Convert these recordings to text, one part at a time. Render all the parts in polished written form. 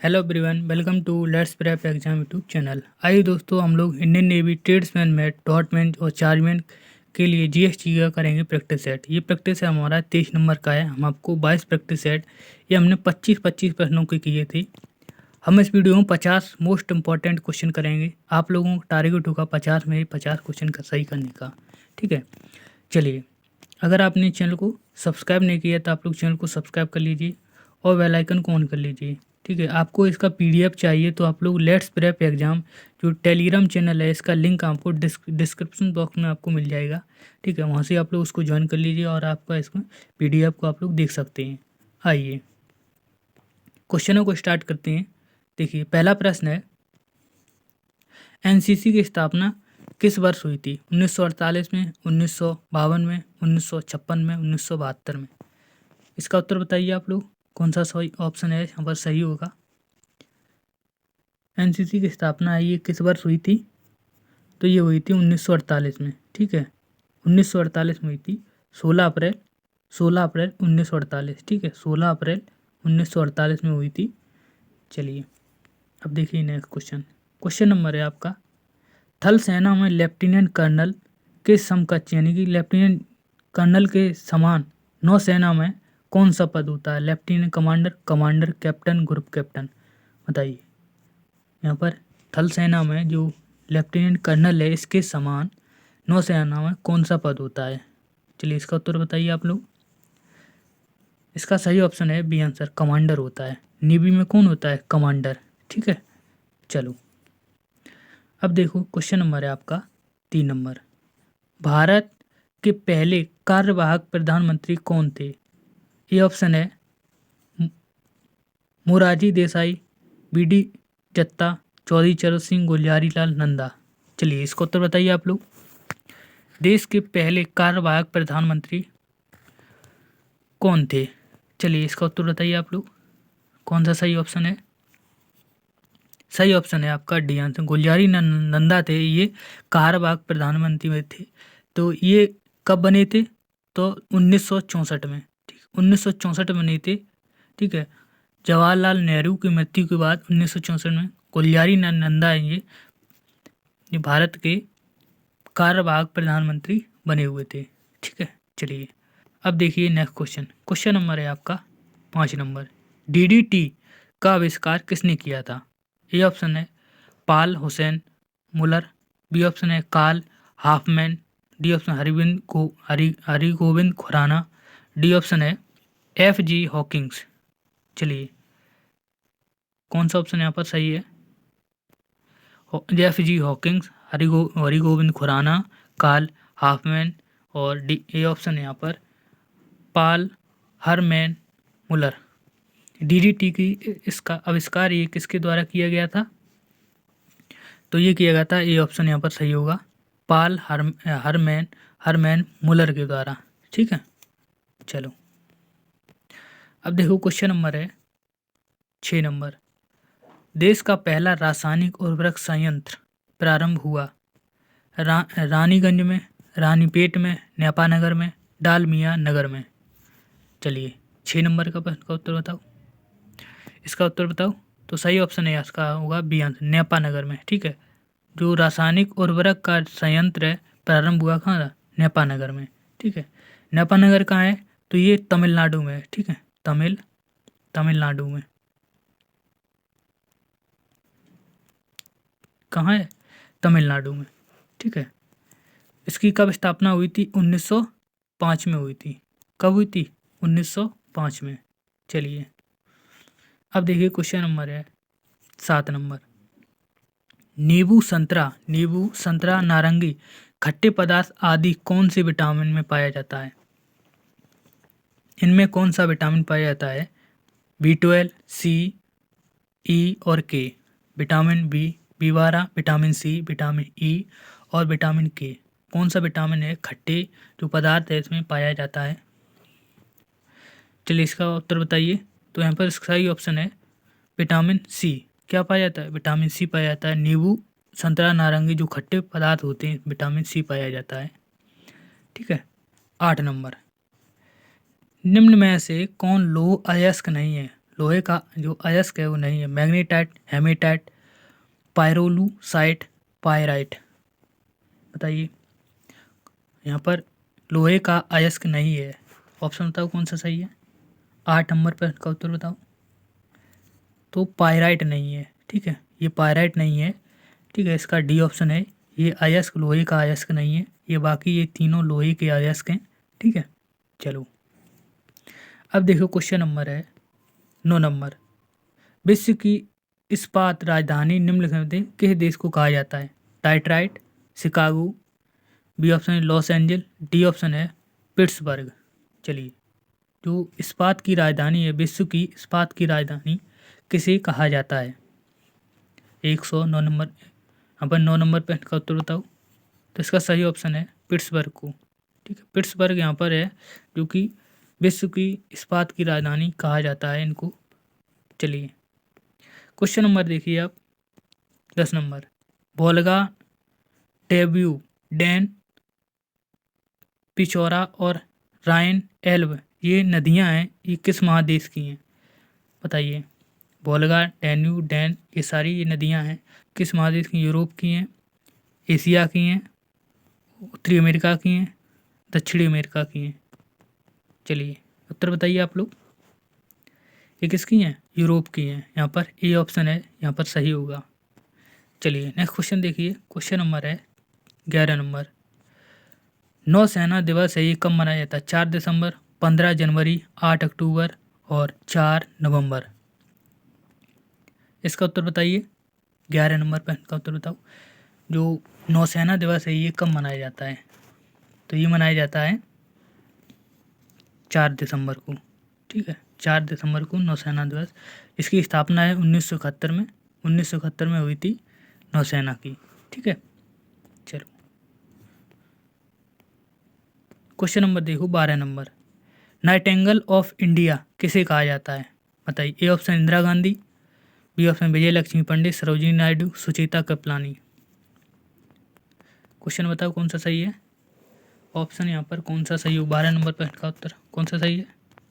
Hello everyone, welcome to let's prep exam YouTube channel. आइए दोस्तों, हम लोग इंडियन नेवी ट्रेड्समैन में डॉटमैन और चार्जमैन के लिए जीएसटी का करेंगे प्रैक्टिस सेट। ये प्रैक्टिस है हमारा 23 नंबर का है। हम आपको 22 प्रैक्टिस सेट ये हमने 25-25 प्रश्नों के किए थे। हम इस वीडियो में 50 मोस्ट इंपॉर्टेंट क्वेश्चन करेंगे। आप लोगों का टारगेट होगा 50 में 50 क्वेश्चन का सही करने का। ठीक है, चलिए, अगर आपने चैनल को सब्सक्राइब नहीं किया तो आप लोग चैनल को सब्सक्राइब कर लीजिए और बेल आइकन को ऑन कर लीजिए। ठीक है, आपको इसका पीडीएफ चाहिए तो आप लोग लेट्स प्रेप एग्जाम जो टेलीग्राम चैनल है, इसका लिंक आपको डिस्क्रिप्शन बॉक्स में आपको मिल जाएगा। ठीक है, वहाँ से आप लोग उसको ज्वाइन कर लीजिए और आपका इसमें पीडीएफ को आप लोग देख सकते हैं। आइए क्वेश्चनों को स्टार्ट करते हैं। देखिए, पहला प्रश्न है, एनसीसी की स्थापना किस वर्ष हुई थी? 1948 में, 1952 में, 1956 में, 1972 में। इसका उत्तर बताइए आप लोग, कौन सा सही ऑप्शन है यहाँ पर सही होगा। एनसीसी की स्थापना है ये किस वर्ष हुई थी? तो ये हुई थी 1948 में। ठीक है, 1948 में हुई थी। 16 अप्रैल 1948। ठीक है, 16 अप्रैल 1948 में हुई थी। चलिए, अब देखिए नेक्स्ट क्वेश्चन। क्वेश्चन नंबर है आपका, थल सेना में लेफ्टिनेंट कर्नल के समकक्ष यानी कि लेफ्टिनेंट कर्नल के समान नौसेना में कौन सा पद होता है? Lieutenant commander, commander, captain, group captain. बताइए, यहाँ पर थल सेना में जो लेफ्टिनेंट कर्नल है इसके समान नौसेना में कौन सा पद होता है? चलिए, इसका उत्तर बताइए आप लोग। इसका सही ऑप्शन है बी आंसर, कमांडर होता है। नेवी में कौन होता है? कमांडर। ठीक है, चलो अब देखो क्वेश्चन नंबर है आपका 3 नंबर। भारत के पहले कार्यवाहक प्रधानमंत्री कौन थे? ये ऑप्शन है मोरारजी देसाई, बीडी जत्ता, चौधरी चरण सिंह, गुलजारी लाल नंदा। चलिए, इसका उत्तर बताइए आप लोग। देश के पहले कार्यवाहक प्रधानमंत्री कौन थे? चलिए, इसका उत्तर बताइए आप लोग, कौन सा सही ऑप्शन है? सही ऑप्शन है आपका डी आंसर, गुलजारी नंदा थे ये कार्यवाहक प्रधानमंत्री में थे। तो ये कब बने थे? तो 1964 में। ठीक, 1964 में नहीं थे। ठीक है, जवाहरलाल नेहरू की मृत्यु के बाद 1964 में गुलजारी नंदा ये भारत के कार्यवाहक प्रधानमंत्री बने हुए थे। ठीक है, चलिए अब देखिए नेक्स्ट क्वेश्चन। क्वेश्चन नंबर है आपका 5 नंबर। डीडीटी का आविष्कार किसने किया था? ए ऑप्शन है Paul Hussein Muller, B option है Karl Hoffmann, D option Hari Govind Khurana, D option है एफ जी हॉकिंग्स। चलिए, कौन सा ऑप्शन यहाँ पर सही है? F G Hawkings, Hari Govind Khurana, Karl Hoffmann और डी ए ऑप्शन है यहाँ पर पाल हरमैन मुलर। डीडीटी की इसका आविष्कार ये किसके द्वारा किया गया था? तो ये किया गया था, ये ऑप्शन यहाँ पर सही होगा, पाल हरमैन मुलर के द्वारा। ठीक है, चलो अब देखो क्वेश्चन नंबर है 6 नंबर। देश का पहला रासायनिक उर्वरक संयंत्र प्रारंभ हुआ रानीगंज में, रानीपेट में, नेपानगर में, डालमिया नगर में। चलिए, 6 नंबर का प्रश्न का उत्तर बताओ। इसका उत्तर बताओ, तो सही ऑप्शन है इसका होगा बी आंसर, नेपानगर में। ठीक है, जो रासायनिक उर्वरक का संयंत्र है प्रारंभ हुआ कहाँ था? नेपानगर में। ठीक है, नेपानगर कहाँ है? तो ये तमिलनाडु में है। ठीक है, तमिलनाडु में कहाँ है? तमिलनाडु में। ठीक है, इसकी कब स्थापना हुई थी? 1905 में हुई थी। कब हुई थी? 1905 में। चलिए, अब देखिए क्वेश्चन नंबर है 7 नंबर। नींबू, संतरा, नारंगी, खट्टे पदार्थ आदि कौन से विटामिन में पाया जाता है? इनमें कौन सा विटामिन पाया जाता है? B12, सी, ई और K. Vitamin B12, vitamin C, vitamin E और विटामिन के। कौन सा विटामिन है खट्टे जो पदार्थ है इसमें पाया जाता है? चलिए, इसका उत्तर बताइए। तो यहाँ पर सही ऑप्शन है विटामिन सी। क्या पाया जाता है? विटामिन सी पाया जाता है। नींबू, संतरा, नारंगी जो खट्टे पदार्थ होते हैं विटामिन सी पाया जाता है। ठीक है, 8 नंबर। निम्न में से कौन लौह अयस्क नहीं है? लोहे का जो अयस्क है वो नहीं है। Magnetite, hematite, pyrolusite, pyrite. बताइए यहाँ पर लोहे का अयस्क नहीं है। ऑप्शन बताओ कौन सा सही है। 8 नंबर पर का उत्तर बताओ। तो पायराइट नहीं है, ठीक है, ये पायराइट नहीं है, ठीक है, इसका डी ऑप्शन है। ये अयस्क लोहे का अयस्क नहीं है, ये बाकी ये तीनों लोहे के अयस्क हैं, ठीक है। चलो अब देखो क्वेश्चन नंबर है 9 नंबर। विश्व की इस्पात राजधानी निम्नलिखित में किस देश को कहा जाता है। टाइट्राइट, शिकागो, बी ऑप्शन है लॉस एंजल, डी ऑप्शन है पिट्सबर्ग। चलिए जो इस्पात की राजधानी है, विश्व की इस्पात की राजधानी किसे कहा जाता है। 109 नंबर, यहाँ पर 9 नंबर पर का उत्तर बताओ। तो इसका सही ऑप्शन है पिट्सबर्ग को, ठीक है। पिट्सबर्ग यहाँ पर है जो कि विश्व की इस्पात की राजधानी कहा जाता है इनको। चलिए क्वेश्चन नंबर देखिए आप 10 नंबर। वोल्गा, डेब्यू, डैन, पिचौरा और राइन, एल्ब ये नदियाँ हैं, ये किस महादेश की हैं। बताइए वोल्गा, डैन्यूब, डैन ये सारी ये नदियाँ हैं किस महादेश की। यूरोप की हैं, एशिया की हैं, उत्तरी अमेरिका की हैं, दक्षिणी अमेरिका की हैं। चलिए उत्तर बताइए आप लोग। ये किसकी हैं, यूरोप की हैं। यहाँ पर ए ऑप्शन है यहाँ पर सही होगा। चलिए नेक्स्ट क्वेश्चन देखिए, क्वेश्चन नंबर है 11 नंबर। नौसेना दिवस है ये कब मनाया जाता है। 4 दिसंबर, 15 जनवरी, 8 अक्टूबर और 4 नवंबर। इसका उत्तर बताइए। 11 नंबर पर का उत्तर बताओ। जो नौसेना दिवस है ये कब मनाया जाता है। तो ये मनाया जाता है 4 दिसंबर को, ठीक है। 4 दिसंबर को नौसेना दिवस। इसकी स्थापना है 1971 में, 1971 में हुई थी नौसेना की, ठीक है। चलो क्वेश्चन नंबर देखो 12 नंबर। नाइटिंगेल ऑफ इंडिया किसे कहा जाता है। बताइए। A option Indira Gandhi, B option Vijaya Lakshmi Pandit, Sarojini Naidu, Sucheta Kripalani. Question बताओ कौन सा सही है। ऑप्शन यहाँ पर कौन सा सही हो। 12 नंबर पर का उत्तर कौन सा सही है।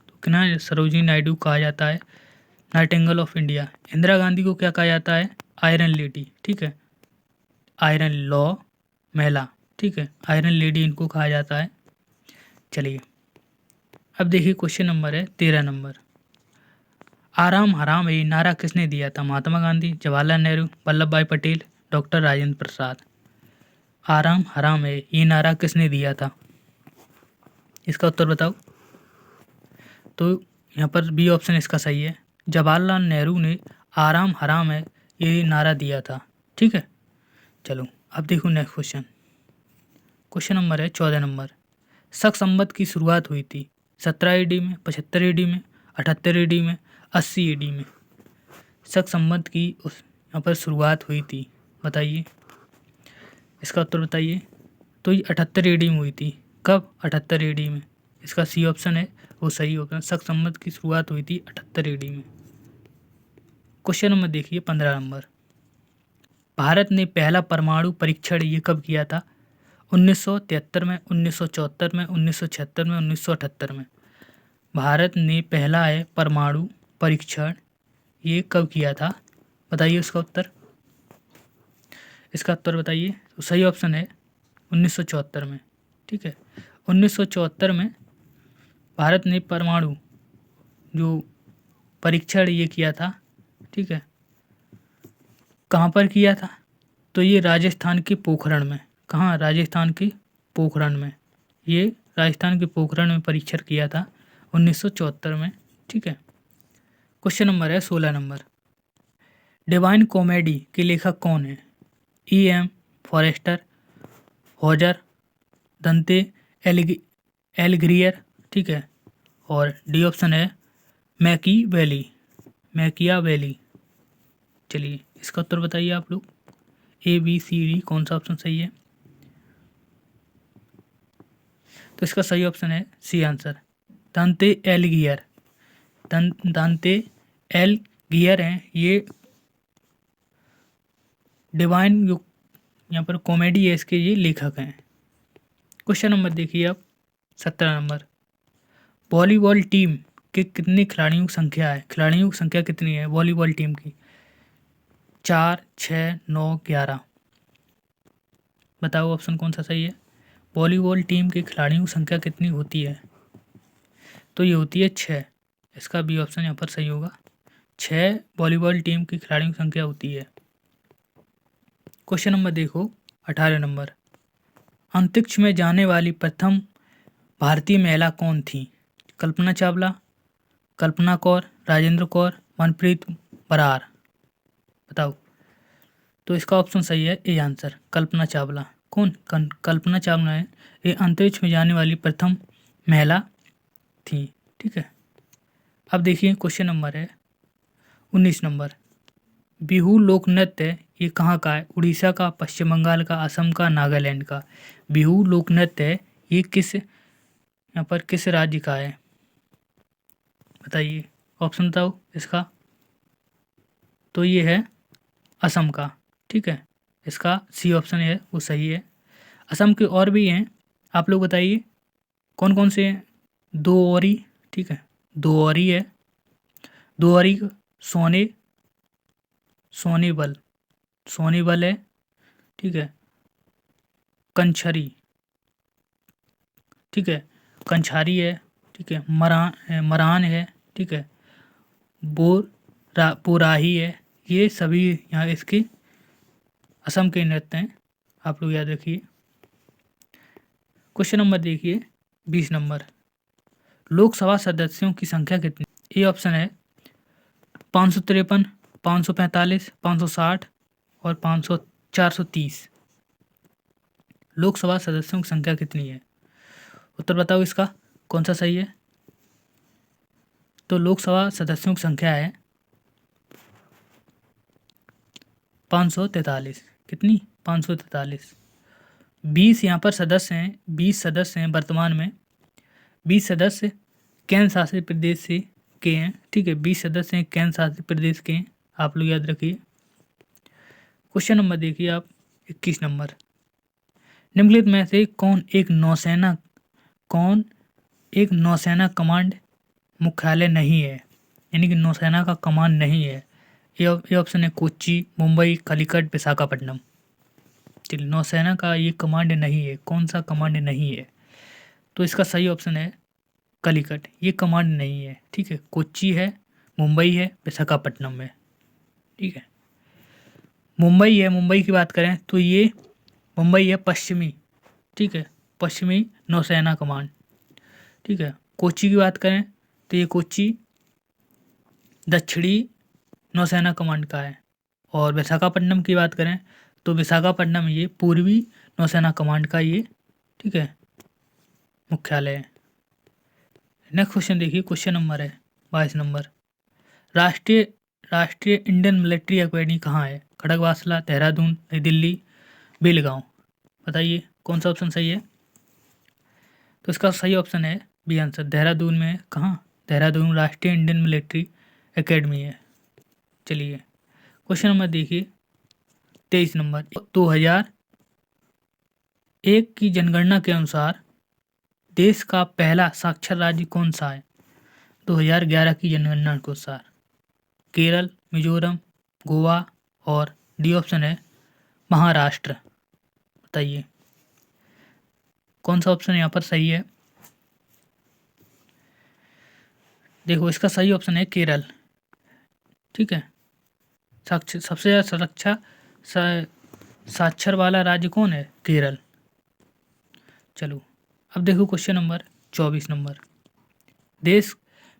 तो कितना सरोजिनी नायडू कहा जाता है Nightingale of India. Indira Gandhi को क्या कहा जाता है, आयरन लेडी, ठीक है। आयरन लॉ महिला, ठीक है, आयरन लेडी इनको कहा जाता है। चलिए अब देखिए क्वेश्चन नंबर है 13 नंबर। आराम हराम ये नारा किसने दिया था। महात्मा गांधी, जवाहरलाल नेहरू, वल्लभ भाई पटेल, डॉक्टर राजेंद्र प्रसाद। आराम हराम है ये नारा किसने दिया था। इसका उत्तर बताओ। तो यहाँ पर बी ऑप्शन इसका सही है। जवाहरलाल नेहरू ने आराम हराम है ये नारा दिया था, ठीक है। चलो अब देखो नेक्स्ट क्वेश्चन। क्वेश्चन नंबर है 14 नंबर। शक संवत की शुरुआत हुई थी 17 एडी में, 75 एडी में, 78 एडी में, 80 एडी में। शक संवत की उस यहाँ पर शुरुआत हुई थी, बताइए। इसका उत्तर बताइए। तो ये 78 एडी में हुई थी। कब, 78 एडी में। इसका सी ऑप्शन है वो सही ऑप्शन। शक संवत की शुरुआत हुई थी 78 एडी में। क्वेश्चन नंबर देखिए 15 नंबर। भारत ने पहला परमाणु परीक्षण ये कब किया था। 1973 में, 1974 में, 1976 में, 1978 में। भारत ने पहला है परमाणु परीक्षण ये कब किया था। बताइए उसका उत्तर। इसका उत्तर बताइए। तो सही ऑप्शन है 1974 में, ठीक है। 1974 में भारत ने परमाणु जो परीक्षण ये किया था, ठीक है। कहाँ पर किया था। तो ये राजस्थान के पोखरण में। कहाँ, राजस्थान के पोखरण में। ये राजस्थान के पोखरण में परीक्षण किया था 1974 में, ठीक है। क्वेश्चन नंबर है 16 नंबर। डिवाइन कॉमेडी के लेखक कौन है। E.M. फॉरेस्टर, हॉजर, दंते एलिग्रियर, ठीक है। और डी ऑप्शन है मैकियावेली। चलिए इसका उत्तर बताइए आप लोग। ABCD कौन सा ऑप्शन सही है। तो इसका सही ऑप्शन है सी आंसर दांते एलिगियर। दांते एलिगियर हैं ये डिवाइन जो यहाँ पर कॉमेडी है इसके ये लेखक हैं। क्वेश्चन नंबर देखिए आप 17 नंबर। वॉलीबॉल टीम के कितने खिलाड़ियों की संख्या है? खिलाड़ियों की संख्या कितनी है वॉलीबॉल टीम की? 4, 6, 9, 11। बताओ ऑप्शन कौन सा सही है? वॉलीबॉल टीम के खिलाड़ियों की संख्या कितनी होती है? तो ये होती है 6। इसका बी ऑप्शन यहाँ पर सही होगा। 6 वॉलीबॉल टीम की खिलाड़ियों की संख्या होती है। क्वेश्चन नंबर देखो 18 नंबर। अंतरिक्ष में जाने वाली प्रथम भारतीय महिला कौन थी? कल्पना चावला, कल्पना कौर, राजेंद्र कौर, मनप्रीत बरार। बताओ। तो इसका ऑप्शन सही है ए आंसर, कल्पना चावला। कौन? कल्पना चावला है ये अंतरिक्ष में जाने वाली प्रथम महिला थी। ठीक है। अब देखिए क्वेश्चन नंबर है 19 नंबर। बिहू लोक नृत्य ये कहाँ का है? उड़ीसा का, पश्चिम बंगाल का, असम का, नागालैंड का। बिहू लोक नृत्य ये यहाँ पर किस राज्य का है? बताइए। ऑप्शन बताओ इसका। तो ये है असम का। ठीक है। इसका सी ऑप्शन है वो सही है। असम के और भी हैं, आप लोग बताइए कौन कौन से हैं। दो औरी। ठीक है। दो औरी है। दो औरी सोनेबल है। ठीक है। कंछरी। ठीक है। कंछारी है। ठीक है। मरान है। ठीक है। बोराही है। ये सभी यहाँ इसके असम के नृत्य हैं, आप लोग याद रखिए। क्वेश्चन नंबर देखिए 20 नंबर। लोकसभा सदस्यों की संख्या कितनी? ए ऑप्शन है 553, 545, 560 और 430। लोकसभा सदस्यों की संख्या कितनी है? उत्तर बताओ इसका कौन सा सही है? तो लोकसभा सदस्यों की संख्या है 543। कितनी? 543। 20 यहाँ पर सदस्य हैं, 20 सदस्य हैं वर्तमान में। 20 सदस्य केंद्र शासित प्रदेश से के हैं। ठीक है। 20 सदस्य हैं केंद्र शासित प्रदेश के हैं, आप लोग याद रखिए। क्वेश्चन नंबर देखिए आप 21 नंबर। निम्नलिखित में से कौन एक नौसेना कमांड मुख्यालय नहीं है? यानी कि नौसेना का कमांड नहीं है। ये ऑप्शन है कोच्चि, मुंबई, कलिकट, विशाखापट्टनम। चलिए, नौसेना का ये कमांड नहीं है। कौन सा कमांड नहीं है? तो इसका सही ऑप्शन है कलिकट। ये कमांड नहीं है। ठीक है। कोच्चि है, मुंबई है, विशाखापट्टनम में। ठीक है। मुंबई है, मुंबई की बात करें तो ये मुंबई है पश्चिमी। ठीक है। पश्चिमी नौसेना कमांड। ठीक है। कोच्चि की बात करें तो ये कोच्चि दक्षिणी नौसेना कमांड का है। और विशाखापट्टनम की बात करें तो विशाखापट्टनम ये पूर्वी नौसेना कमांड का ये, ठीक है, मुख्यालय है। नेक्स्ट क्वेश्चन देखिए, क्वेश्चन नंबर है 22 नंबर। राष्ट्रीय इंडियन मिलिट्री अकेडमी कहाँ है? खड़गवासला, देहरादून, नई दिल्ली, बेलगांव। बताइए कौन सा ऑप्शन सही है? तो इसका सही ऑप्शन है बी आंसर, देहरादून में। कहाँ? देहरादून राष्ट्रीय इंडियन मिलिट्री एकेडमी है। चलिए क्वेश्चन नंबर देखिए 23 नंबर। 2001 की जनगणना के अनुसार देश का पहला साक्षर राज्य कौन सा है? 2011 की जनगणना के अनुसार केरल, मिजोरम, गोवा और डी ऑप्शन है महाराष्ट्र। बताइए कौन सा ऑप्शन यहाँ पर सही है? देखो इसका सही ऑप्शन है केरल। ठीक है। सबसे ज़्यादा साक्षर वाला राज्य कौन है? केरल। चलो अब देखो क्वेश्चन नंबर 24 नंबर। देश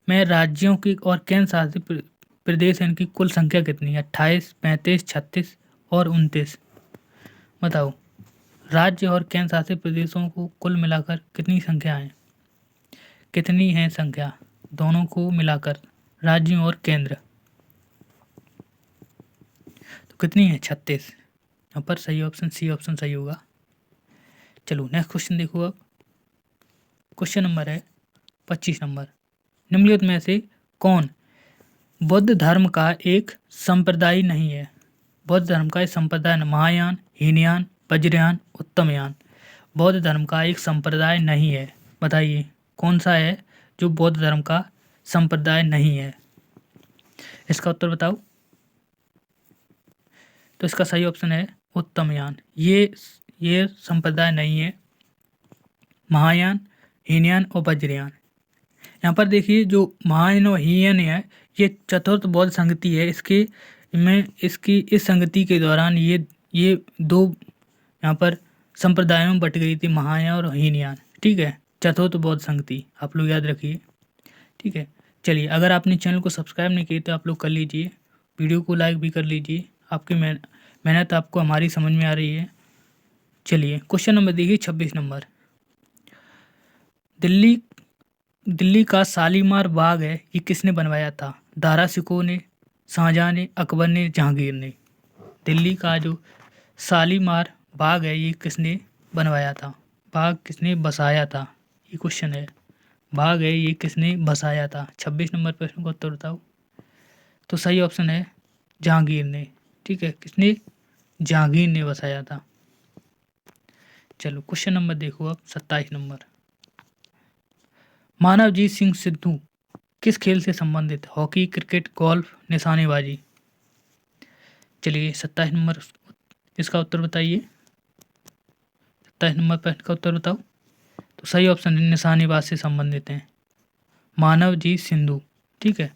में राज्यों की और केंद्र शासित प्रदेश इनकी कुल संख्या कितनी है? 28, 35, 36 और 29। बताओ राज्य और केंद्र शासित प्रदेशों को कुल मिलाकर कितनी संख्या है? कितनी है संख्या दोनों को मिलाकर, राज्यों और केंद्र? तो कितनी है? 36। यहाँ पर सही ऑप्शन सी ऑप्शन सही होगा। चलो नेक्स्ट क्वेश्चन देखो। अब क्वेश्चन नंबर है 25 नंबर। निम्नलिखित में से कौन बौद्ध धर्म का एक संप्रदाय नहीं है? बौद्ध धर्म का एक संप्रदाय, महायान, हीनयान, वज्रयान, उत्तमयान। बौद्ध धर्म का एक संप्रदाय नहीं है। बताइए कौन सा है जो बौद्ध धर्म का संप्रदाय नहीं है। इसका उत्तर बताओ। तो इसका सही ऑप्शन है उत्तमयान। ये संप्रदाय नहीं है। महायान, हीनयान और वज्रयान। यहाँ पर देखिए जो महायान और हीनयान है ये चतुर्थ बौद्ध संगति है। इसकी इस संगति के दौरान ये दो यहाँ पर संप्रदायों में बट गई थी, महायान और हीनयान। ठीक है, चतुर्थ बौद्ध संगति आप लोग याद रखिए। ठीक है, चलिए अगर आपने चैनल को सब्सक्राइब नहीं किया तो आप लोग कर लीजिए, वीडियो को लाइक भी कर लीजिए। आपकी मेहनत आपको हमारी समझ में आ रही है। चलिए क्वेश्चन नंबर देखिए 26 नंबर। दिल्ली का शालीमार बाग है ये किसने बनवाया था? दारा शिकोह ने, शाहजहां ने, अकबर ने, जहांगीर ने। दिल्ली का जो शालीमार बाग है ये किसने बनवाया था? बाग किसने बसाया था? ये क्वेश्चन है। बाग है ये किसने बसाया था? 26 नंबर प्रश्न का उत्तर बताओ। तो सही ऑप्शन है जहांगीर ने। ठीक है, किसने? जहांगीर ने बसाया था। चलो क्वेश्चन नंबर देखो अब 27 नंबर। मानवजीत सिंह सिद्धू किस खेल से संबंधित? हॉकी, क्रिकेट, गोल्फ, निशानेबाजी। चलिए 27 नंबर इसका उत्तर बताइए। 27 नंबर प्रश्न का उत्तर बताओ। तो सही ऑप्शन है निशानेबाज से संबंधित हैं मानवजीत सिंधु। ठीक है,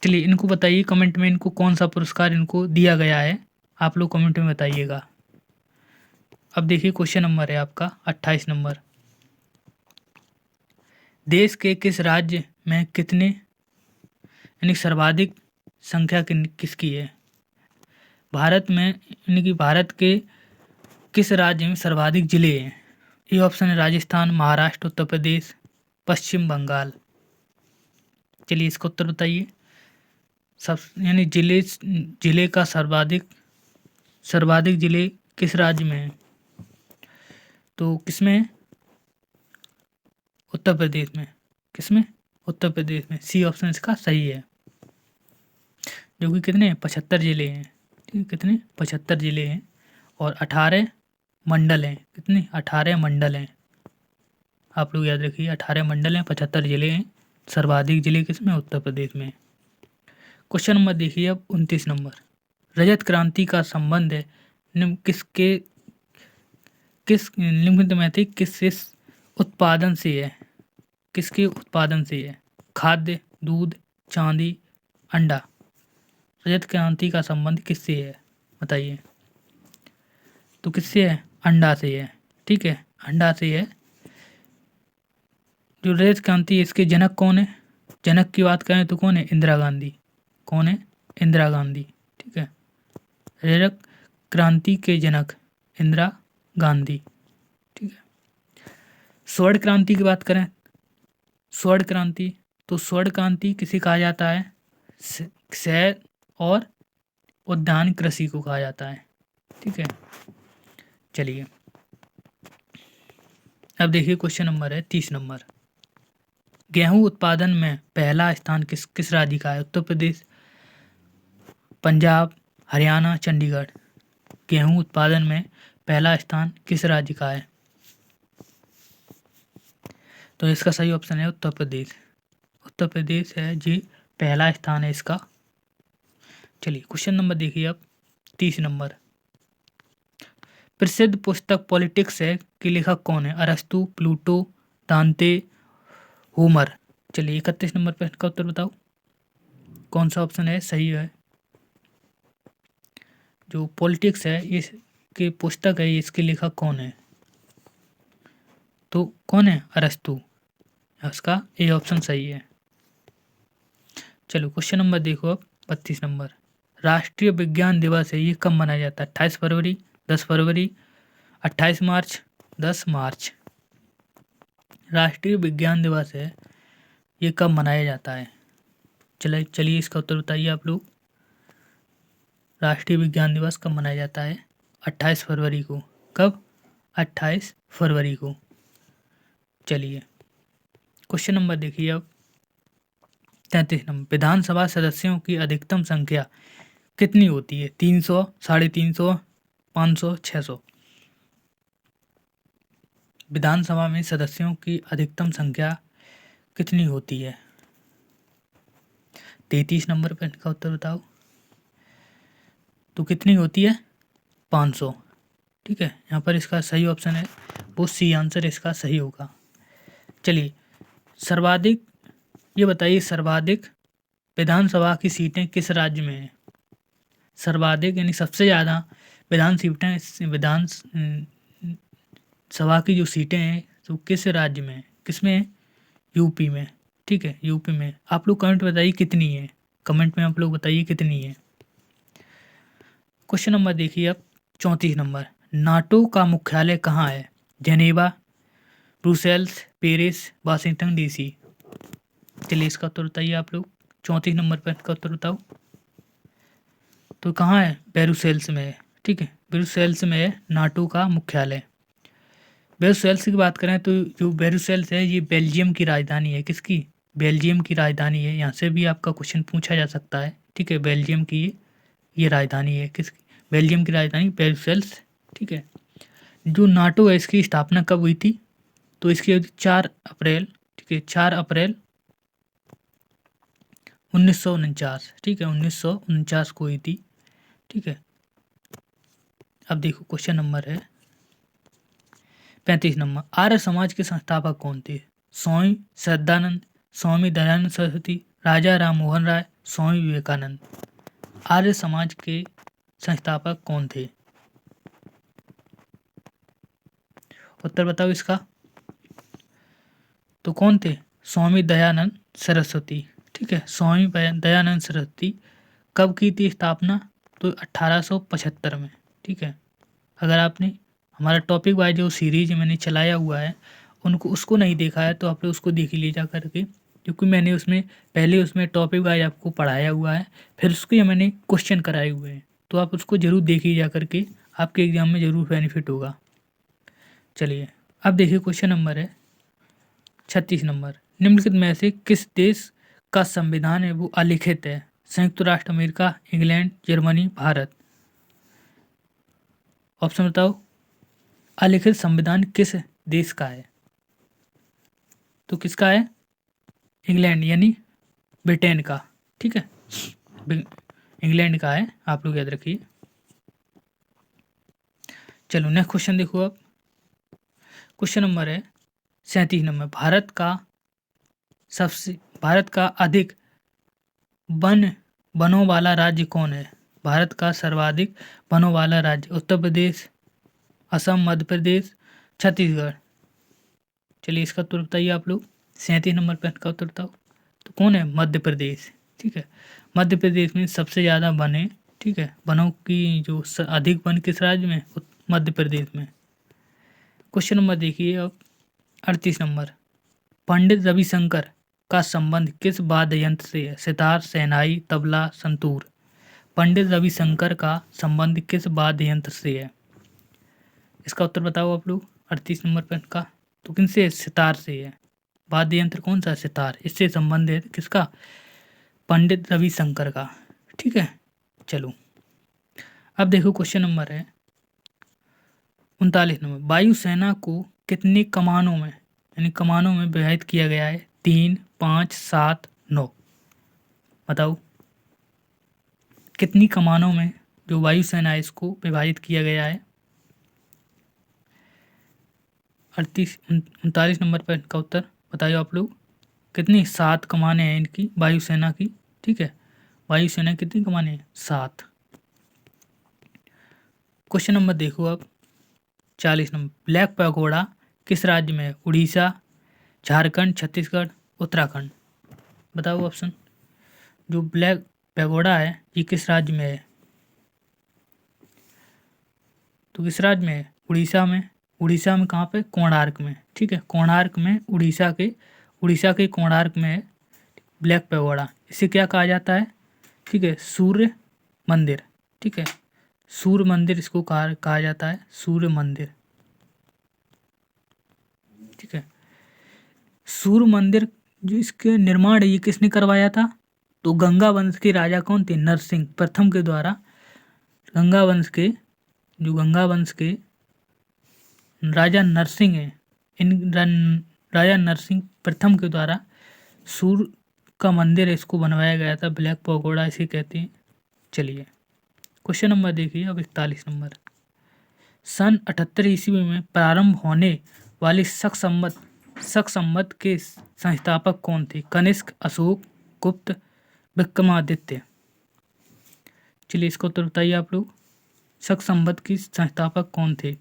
चलिए इनको बताइए कमेंट में, इनको कौन सा पुरस्कार इनको दिया गया है, आप लोग कमेंट में बताइएगा। अब देखिए क्वेश्चन नंबर है आपका 28 नंबर। देश के किस राज्य में कितने यानी सर्वाधिक संख्या किसकी है? भारत में यानी कि भारत के किस राज्य में सर्वाधिक जिले हैं? ये ऑप्शन है राजस्थान, महाराष्ट्र, उत्तर प्रदेश, पश्चिम बंगाल। चलिए इसका उत्तर बताइए। सब यानी जिले का सर्वाधिक जिले किस राज्य में है? तो किसमें है? उत्तर प्रदेश में। किसमें? उत्तर प्रदेश में। सी ऑप्शन इसका सही है, जो कि कितने 75 जिले हैं। ठीक है, कितने 75 जिले हैं और 18 मंडल हैं। कितने? 18 मंडल हैं। आप लोग याद रखिए 18 मंडल हैं, 75 जिले हैं। सर्वाधिक जिले किसमें? उत्तर प्रदेश में। क्वेश्चन नंबर देखिए अब 29 नंबर। रजत क्रांति का संबंध है किस निम्नलिखित में से किस उत्पादन से है? किसके उत्पादन से है? खाद्य, दूध, चांदी, अंडा। रजत क्रांति का संबंध किससे है बताइए। तो किससे है? अंडा से है। ठीक है, अंडा से है। जो रजत क्रांति इसके जनक कौन है? जनक की बात करें तो कौन है? इंदिरा गांधी। कौन है? इंदिरा गांधी। ठीक है, रजत क्रांति के जनक इंदिरा गांधी। ठीक है, स्वर्ण क्रांति की बात करें, स्वर्ण क्रांति, तो स्वर्ण क्रांति किसे कहा जाता है? शहर और उद्यान कृषि को कहा जाता है। ठीक है, चलिए अब देखिए क्वेश्चन नंबर है 30 नंबर। गेहूं उत्पादन में पहला स्थान किस राज्य का है? उत्तर प्रदेश, पंजाब, हरियाणा, चंडीगढ़। गेहूं उत्पादन में पहला स्थान किस राज्य का है? तो इसका सही ऑप्शन है उत्तर प्रदेश। उत्तर प्रदेश है जी, पहला स्थान है इसका। चलिए क्वेश्चन नंबर देखिए अब 30 नंबर। प्रसिद्ध पुस्तक पॉलिटिक्स है कि लेखक कौन है? अरस्तु, प्लूटो, दांते, होमर। चलिए 31 नंबर प्रश्न का उत्तर बताओ। कौन सा ऑप्शन है सही है? जो पॉलिटिक्स है इसके पुस्तक है, इसके लेखक कौन है? तो कौन है? अरस्तु। इसका ए ऑप्शन सही है। चलो क्वेश्चन नंबर देखो अब 32 नंबर। राष्ट्रीय विज्ञान दिवस है ये कब मनाया जाता है? 28 फरवरी, 10 फरवरी, 28 मार्च, 10 मार्च। राष्ट्रीय विज्ञान दिवस है ये कब मनाया जाता है? चलिए इसका उत्तर बताइए आप लोग। राष्ट्रीय विज्ञान दिवस कब मनाया जाता है? 28 फरवरी को। कब? 28 फरवरी को। चलिए क्वेश्चन नंबर देखिए अब 33 नंबर। विधानसभा सदस्यों की अधिकतम संख्या कितनी होती है? 300, 350, 500, 600। विधानसभा में सदस्यों की अधिकतम संख्या कितनी होती है? 33 नंबर पर इनका उत्तर बताओ। तो कितनी होती है? 500। ठीक है, यहाँ पर इसका सही ऑप्शन है वो सी आंसर इसका सही होगा। चलिए, सर्वाधिक ये बताइए, सर्वाधिक विधानसभा की सीटें किस राज्य में हैं? सर्वाधिक यानी सबसे ज़्यादा विधान सभा की जो सीटें हैं तो किस राज्य में है? किस में है? यूपी में। ठीक है, यूपी में। आप लोग कमेंट बताइए कितनी है, कमेंट में आप लोग बताइए कितनी है। क्वेश्चन नंबर देखिए अब 34 नंबर, नाटो का मुख्यालय कहाँ है? Geneva, Brussels, Paris, Washington DC. चलिए इसका उत्तर बताइए आप लोग। 34 नंबर पर इसका उत्तर बताओ। तो कहाँ है? ब्रुसेल्स में है। ठीक है, ब्रुसेल्स में है नाटो का मुख्यालय। ब्रुसेल्स की बात करें तो जो ब्रुसेल्स है ये बेल्जियम की राजधानी है। किसकी? बेल्जियम की राजधानी है। यहाँ से भी आपका क्वेश्चन पूछा जा सकता है। ठीक है, बेल्जियम की ये राजधानी है। किसकी? बेल्जियम की राजधानी ब्रुसेल्स। ठीक है, जो नाटो है इसकी स्थापना कब हुई थी? तो इसकी हुई थी 4 अप्रैल। ठीक है, 4 अप्रैल 1949। ठीक है, 1949 को हुई थी। ठीक है, अब देखो क्वेश्चन नंबर है 35 नंबर, आर्य समाज के संस्थापक कौन थे? स्वामी श्रद्धानंद, स्वामी दयानंद सरस्वती, राजा राम मोहन राय, स्वामी विवेकानंद। आर्य समाज के संस्थापक कौन थे? उत्तर बताओ इसका। तो कौन थे? स्वामी दयानंद सरस्वती। ठीक है, स्वामी दयानंद सरस्वती। कब की थी स्थापना? तो 1875 में। ठीक है, अगर आपने हमारा टॉपिक वाइज जो सीरीज मैंने चलाया हुआ है उसको नहीं देखा है तो आप लोग उसको देख लीजिए करके, क्योंकि मैंने उसमें पहले उसमें टॉपिक वाइज आपको पढ़ाया हुआ है, फिर उसके मैंने क्वेश्चन कराए हुए हैं, तो आप उसको ज़रूर देखिए जा करके, आपके एग्जाम में ज़रूर बेनिफिट होगा। चलिए अब देखिए क्वेश्चन नंबर है 36 नंबर, निम्नलिखित में से किस देश का संविधान है वो अलिखित है? संयुक्त राष्ट्र America, England, Germany, Bharat. Option बताओ। अलिखित संविधान किस देश का है? तो किसका है? इंग्लैंड यानी ब्रिटेन का। ठीक है, इंग्लैंड का है, आप लोग याद रखिए। चलो नेक्स्ट क्वेश्चन देखो अब। क्वेश्चन नंबर है 37 नंबर, भारत का अधिक वनों वाला राज्य कौन है? भारत का सर्वाधिक वनों वाला राज्य उत्तर प्रदेश, असम, मध्य प्रदेश, छत्तीसगढ़। चलिए इसका उत्तर बताइए आप लोग। 37 नंबर पर इसका उत्तर बताओ। तो कौन है? मध्य प्रदेश। ठीक है, मध्य प्रदेश में सबसे ज़्यादा वन है। ठीक है, वनों की जो अधिक वन किस राज्य में? मध्य प्रदेश में। क्वेश्चन नंबर देखिए अब 38 नंबर, पंडित रविशंकर का संबंध किस वाद्य यंत्र से है? सितार, शहनाई, तबला, संतूर। पंडित रविशंकर का संबंध किस वाद्य यंत्र से है? इसका उत्तर बताओ आप लोग। 38 नंबर पर का तो किनसे? सितार से है। वाद्य यंत्र कौन सा? सितार। इससे संबंध है किसका? पंडित रविशंकर का। ठीक है, चलो अब देखो क्वेश्चन नंबर है 39 नंबर, वायुसेना को कितनी कमानों में यानी कमानों में विभाजित किया गया है? 3, 5, 7, 9। बताओ कितनी कमानों में जो वायुसेना है इसको विभाजित किया गया है? 39 नंबर पर इनका उत्तर बताइए आप लोग। कितनी? 7 कमाने हैं इनकी वायुसेना की। ठीक है, वायुसेना की कितनी कमाने हैं? 7। क्वेश्चन नंबर देखो अब 40 नंबर, ब्लैक पैगोडा किस राज्य में है? उड़ीसा, झारखंड, छत्तीसगढ़, उत्तराखंड। बताओ ऑप्शन। जो ब्लैक पैगोडा है ये किस राज्य में है? तो किस राज्य में है? उड़ीसा में। उड़ीसा में कहाँ पे? कोणार्क में। ठीक है, कोणार्क में, उड़ीसा के कोणार्क में है ब्लैक पैगोडा। इसे क्या कहा जाता है? ठीक है, सूर्य मंदिर। ठीक है, सूर्य मंदिर इसको कहा जाता है, सूर्य मंदिर। ठीक है, सूर्य मंदिर जो इसके निर्माण है ये किसने करवाया था? तो गंगा वंश के राजा कौन थे? नरसिंह प्रथम के द्वारा। गंगा वंश के राजा नरसिंह हैं, राजा नरसिंह प्रथम के द्वारा सूर्य उसका मंदिर इसको बनवाया गया था, ब्लैक पगोड़ा इसे कहते हैं। चलिए क्वेश्चन नंबर देखिए अब 41 नंबर। सन 78 ईस्वी में प्रारंभ होने वाली शक संवत के संस्थापक कौन थे? कनिष्क, अशोक, गुप्त, विक्रमादित्य। चलिए इसका उत्तर बताइए आप लोग। शक संवत की संस्थापक कौन थे?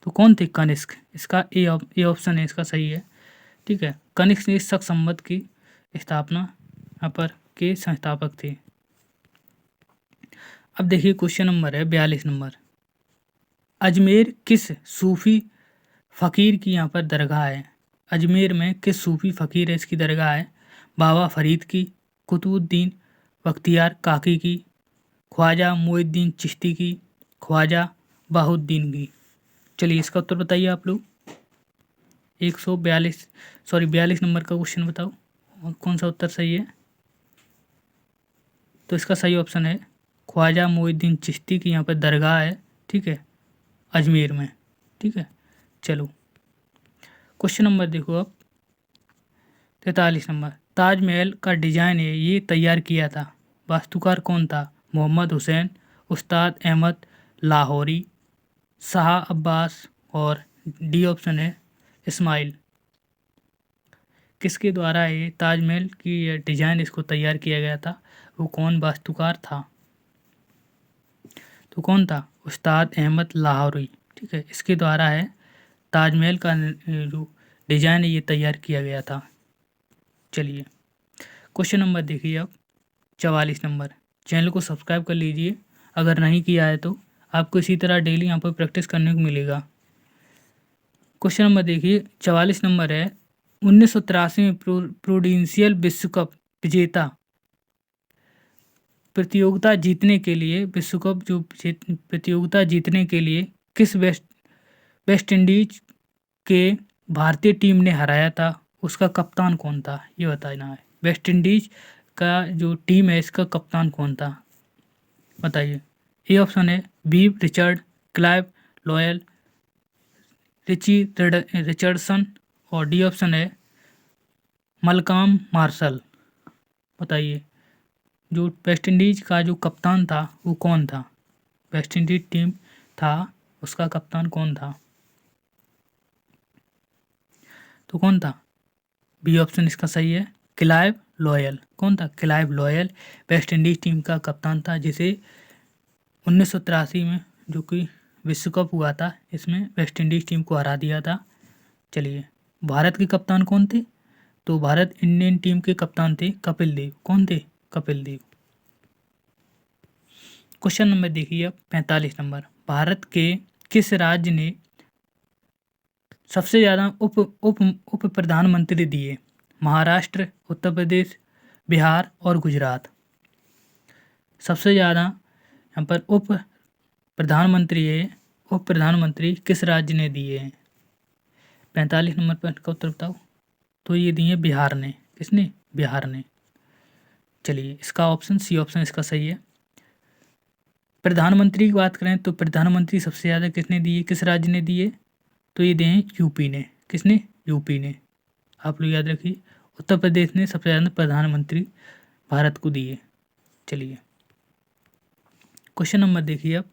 तो कौन थे? कनिष्क। इसका ए ऑप्शन है इसका सही है। ठीक है, कनिष्क ने शक संवत की स्थापना यहाँ पर के संस्थापक थे। अब देखिए क्वेश्चन नंबर है 42 नंबर। अजमेर किस सूफी फ़कीर की यहाँ पर दरगाह है? अजमेर में किस सूफी फ़कीर है इसकी दरगाह है? बाबा फरीद की, कुतुबुद्दीन बख्तियार काकी की, ख्वाजा मोइनुद्दीन चिश्ती की, ख्वाजा बहाउद्दीन की। चलिए इसका उत्तर बताइए आप लोग। 42 नंबर का क्वेश्चन बताओ और कौन सा उत्तर सही है? तो इसका सही ऑप्शन है ख्वाजा मोइनुद्दीन चिश्ती की यहाँ पर दरगाह है। ठीक है, अजमेर में। ठीक है, चलो क्वेश्चन नंबर देखो अब 43 नंबर। ताजमहल का डिजाइन है ये तैयार किया था, वास्तुकार कौन था? मोहम्मद हुसैन, उस्ताद अहमद लाहौरी, शाह अब्बास और डी ऑप्शन है इस्माइल। किसके द्वारा ये ताजमहल की डिजाइन इसको तैयार किया गया था? वो कौन वास्तुकार था? तो कौन था? उस्ताद अहमद लाहौरी। ठीक है, इसके द्वारा है ताजमहल का जो डिजाइन है ये तैयार किया गया था। चलिए क्वेश्चन नंबर देखिए अब 44 नंबर। चैनल को सब्सक्राइब कर लीजिए अगर नहीं किया है तो, आपको इसी तरह डेली यहाँ पर प्रैक्टिस करने को मिलेगा। क्वेश्चन नंबर देखिए 44 नंबर है। 1983 में प्रूडेंशियल विश्व कप विजेता प्रतियोगिता जीतने के लिए प्रतियोगिता जीतने के लिए किस वेस्ट इंडीज के भारतीय टीम ने हराया था? उसका कप्तान कौन था? ये बताना है। वेस्ट इंडीज का जो टीम है इसका कप्तान कौन था? बताइए। ए ऑप्शन है बीव रिचर्ड, क्लाइव लॉयल, रिचर्डसन और डी ऑप्शन है मलकॉम मार्शल। बताइए जो वेस्ट इंडीज का जो कप्तान था वो कौन था? वेस्ट इंडीज टीम था उसका कप्तान कौन था? तो कौन था? बी ऑप्शन इसका सही है क्लाइव लॉयल। कौन था? Clive loyal West Indies team का कप्तान था, जिसे 1983 में जो कि विश्व कप हुआ था इसमें वेस्ट इंडीज टीम को हरा दिया था। चलिए भारत के कप्तान कौन थे? तो भारत इंडियन टीम के कप्तान थे कपिल देव। कौन थे? कपिल देव। क्वेश्चन नंबर देखिए अब 45 नंबर। भारत के किस राज्य ने सबसे ज़्यादा उप उप उप प्रधानमंत्री दिए? महाराष्ट्र, उत्तर प्रदेश, बिहार और गुजरात। सबसे ज़्यादा यहाँ पर उप प्रधानमंत्री किस राज्य ने दिए हैं? 45 नंबर पर का उत्तर बताओ। तो ये दिए बिहार ने। किसने? बिहार ने। चलिए इसका ऑप्शन सी ऑप्शन इसका सही है। प्रधानमंत्री की बात करें तो प्रधानमंत्री सबसे ज़्यादा किसने दिए, किस राज्य ने दिए? तो ये दिए यूपी ने। किसने? यूपी ने। आप लोग याद रखिए उत्तर प्रदेश ने सबसे ज़्यादा प्रधानमंत्री भारत को दिए। चलिए क्वेश्चन नंबर देखिए अब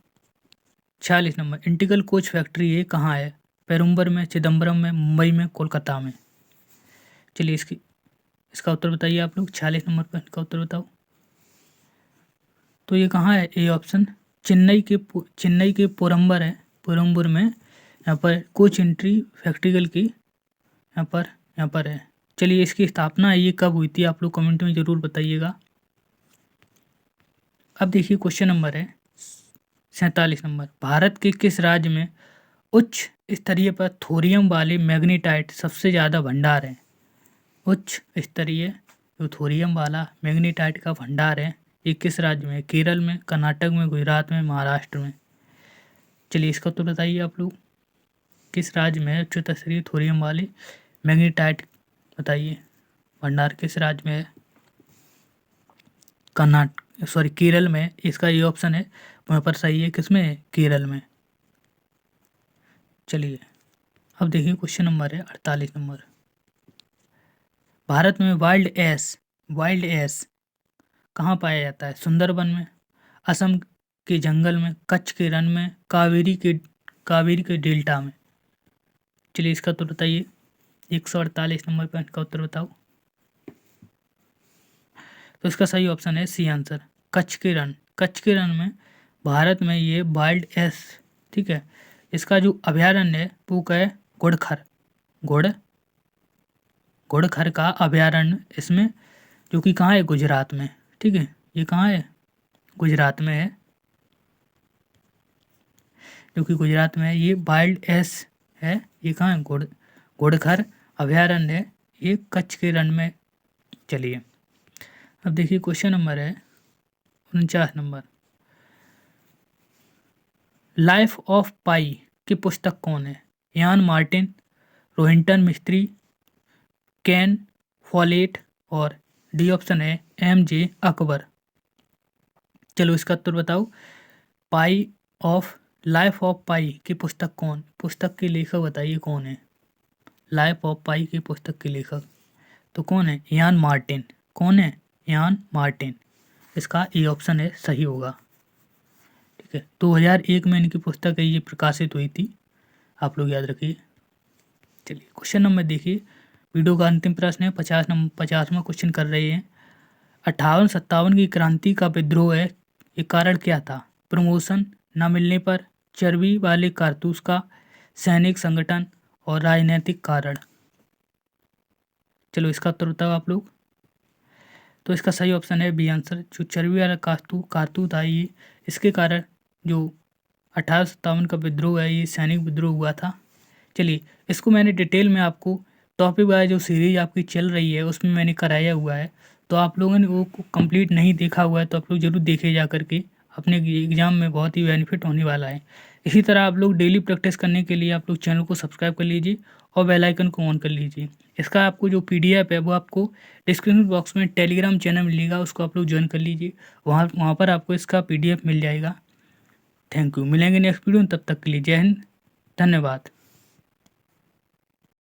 46 नंबर। इंटीग्रल कोच फैक्ट्री ये कहाँ है? पेरुम्बर में, चिदम्बरम में, मुंबई में, कोलकाता में। चलिए इसका उत्तर बताइए आप लोग। 46 नंबर पर इसका उत्तर बताओ। तो ये कहाँ है? ए ऑप्शन चेन्नई के पोरम्बर है। पोरम्बर में यहाँ पर कोच एंट्री फैक्ट्रिकल की यहाँ पर है। चलिए इसकी स्थापना ये कब हुई थी आप लोग कमेंट में ज़रूर बताइएगा। अब देखिए क्वेश्चन नंबर है 47 नंबर। भारत के किस राज्य में उच्च स्तरीय पर थोरियम वाले मैग्नीटाइट सबसे ज़्यादा भंडार है? उच्च स्तरीय जो थोरियम वाला मैग्नीटाइट का भंडार है ये किस राज्य में? केरल में, कर्नाटक में, गुजरात में, महाराष्ट्र में। चलिए इसका उत्तर बताइए आप लोग। किस राज्य में उच्च स्तरीय थोरियम वाले मैग्नीटाइट बताइए भंडार किस राज्य में है? केरल में। इसका ये ऑप्शन है वहाँ पर सही है। किस में है? केरल में। चलिए अब देखिए क्वेश्चन नंबर है 48 नंबर। भारत में वाइल्ड एस कहाँ पाया जाता है? सुंदरबन में, असम के जंगल में, कच्छ के रण में, कावेरी के डेल्टा में। चलिए इसका उत्तर बताइए। 148 नंबर पॉइंट का उत्तर बताओ। तो इसका सही ऑप्शन है सी आंसर, कच्छ के रण। कच्छ के रण में भारत में ये वाइल्ड एस, ठीक है। इसका जो अभयारण्य है वो क्या है? घुड़खर का अभयारण्य इसमें, जो कि कहाँ है? गुजरात में, ठीक है। ये कहाँ है? गुजरात में है, जो कि गुजरात में है। ये वाइल्ड एस है, ये कहाँ है? घुड़खर अभयारण्य है, ये कच्छ के रण में। चलिए अब देखिए क्वेश्चन नंबर है 49 नंबर। लाइफ ऑफ पाई की पुस्तक कौन है? यान Martin, Rohinton Mistry, can folate और डी ऑप्शन है MJ अकबर। चलो इसका उत्तर बताओ। लाइफ ऑफ पाई की पुस्तक के लेखक बताइए कौन है? लाइफ ऑफ पाई की पुस्तक के लेखक तो कौन है? यान मार्टिन। कौन है? यान मार्टिन। इसका ए ऑप्शन है सही होगा, ठीक है। 2001 में इनकी पुस्तक है ये प्रकाशित हुई थी, आप लोग याद रखिए। चलिए क्वेश्चन नंबर देखिए, वीडियो का अंतिम प्रश्न है। 50वां क्वेश्चन कर रहे हैं। 58-57 की क्रांति का विद्रोह है, ये कारण क्या था? प्रमोशन न मिलने पर, चर्बी वाले कारतूस का, सैनिक संगठन और राजनीतिक कारण। चलो इसका उत्तर बताओ आप लोग। तो इसका सही ऑप्शन है बी आंसर, जो चर्बी वाला कारतूस था ये, इसके कारण जो 58-57 का विद्रोह है ये सैनिक विद्रोह हुआ था। चलिए इसको मैंने डिटेल में आपको टॉपिक वाइज जो सीरीज आपकी चल रही है उसमें मैंने कराया हुआ है, तो आप लोगों ने वो कंप्लीट नहीं देखा हुआ है तो आप लोग ज़रूर देखे जा करके, अपने एग्ज़ाम में बहुत ही बेनिफिट होने वाला है। इसी तरह आप लोग डेली प्रैक्टिस करने के लिए आप लोग चैनल को सब्सक्राइब कर लीजिए और बेल आइकन को ऑन कर लीजिए। इसका आपको जो PDF है वो आपको डिस्क्रिप्शन बॉक्स में टेलीग्राम चैनल मिलेगा, उसको आप लोग ज्वाइन कर लीजिए। वहाँ पर आपको इसका PDF मिल जाएगा। Thank you. मिलेंगे नेक्स्ट वीडियो, तब तक के लिए जय हिंद, धन्यवाद।